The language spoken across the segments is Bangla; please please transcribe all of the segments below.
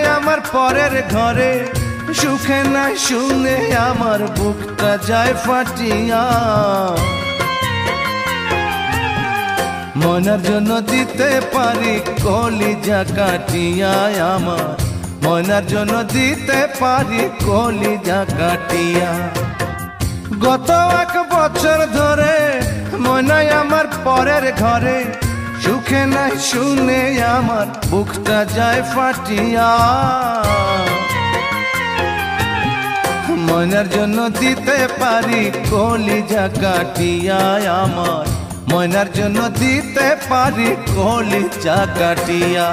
ময়নাই আমার পরের ঘরে, সুখে নাই শুনে আমার বুকটা যায় ফাটিয়া। ময়নার জন্য দিতে পারি কলিজা কাটিয়া আমার, ময়নার জন্য দিতে পারি কলিজা কাটিয়া। গত 1 বছর ধরে ময়নাই আমার পরের ঘরে, সুখে নাই শুনে আমার বুকটা যায় ফাটিয়া। ময়নার জন্য দিতে পারি কলিজা কাটিয়া আমার, ময়নার জন্য দিতে পারি কলিজা কাটিয়া।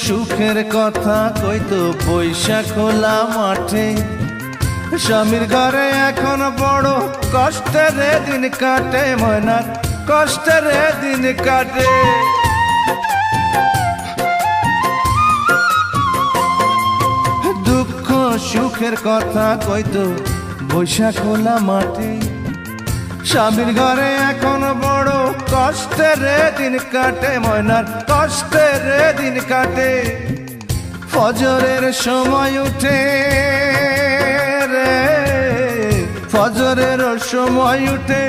সুখের কথা কইতো পয়সা খোলা মাঠে, স্বামীর ঘরে এখন বড় কষ্টের দিন কাটে, ময়নার কষ্টের দিন কাটে। দুঃখ সুখের কথা কইতো পয়সা খোলা মাঠে, স্বামীর ঘরে এখন বড় কষ্টের দিন কাটে, ময়নার কষ্টের দিন কাটে। ফজরের সময় উঠে রে, ফজরের সময় উঠে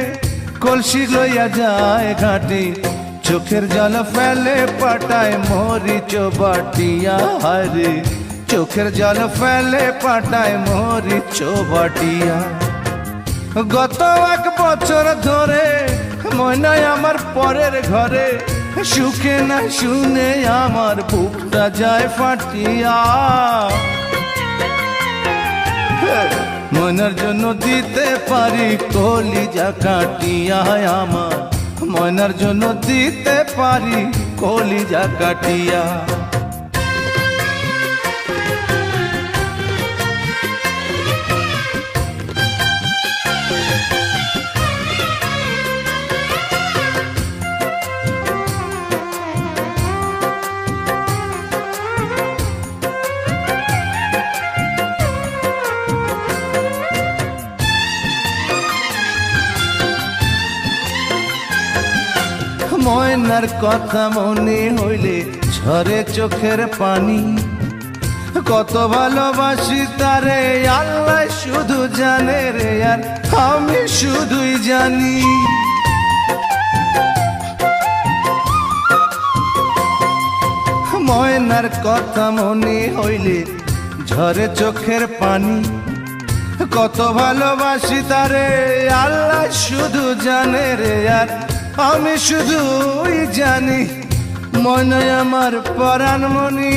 কলসি লইয়া যায় ঘাটে, চোখের জল ফেলে পাটায় মরিচ বাটিয়া। হারে চোখের জল ফেলে পাটায় মরিচ বাটিয়া। গত 1 বছর ধরে ময়নাই আমার পরের ঘরে, সুখে না শুনে আমার বুকটা যায় ফাটিয়া। ময়নার জন্য দিতে পারি কলিজা কাটিয়া আমার, ময়নার জন্য দিতে পারি কলিজা কাটিয়া। ময়নার কথা মনে হইলে ঝরে চোখের পানি, কত ভালোবাসি তারে আল্লাহ শুধু জানে রে, আর আমি শুধুই জানি। ময়নার কথা মনে হইলে ঝরে চোখের পানি, কত ভালোবাসি তারে আল্লাহ শুধু জানে রে, আর আমি শুধুই জানি। ময়নাই আমার পরাণ মনি,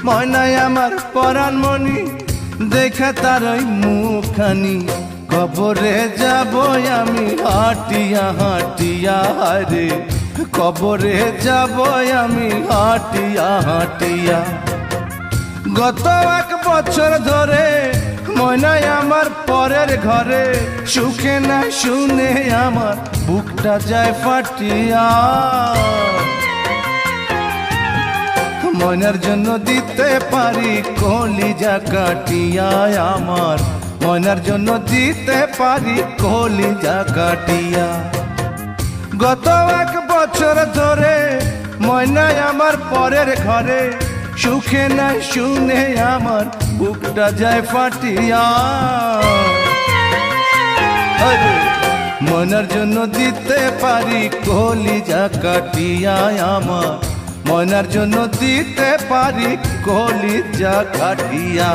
ময়নাই আমার পরাণ মনি, দেখা তার ওই মুখখানি, কবরে যাব আমি হাটিয়া হাটিয়া। রে কবরে যাব আমি হাটিয়া হাটিয়া। গত 1 বছর ধরে ময়নাই আমার পরের ঘরে, সুখে না শুনে আমার বুকটা যায় ফাটিয়া। ময়নার জন্য দিতে পারি কলিজা কাটিয়া আমার, ময়নার জন্য দিতে পারি কলিজা কাটিয়া। গত 1 বছর ধরে ময়নাই আমার পরের ঘরে, সুখে না শুনে আমার বুকটা যায় ফাটিয়া। ময়নার জন্য দিতে পারি কলিজা কাটিয়া আমার, ময়নার জন্য দিতে পারি কলিজা কাটিয়া।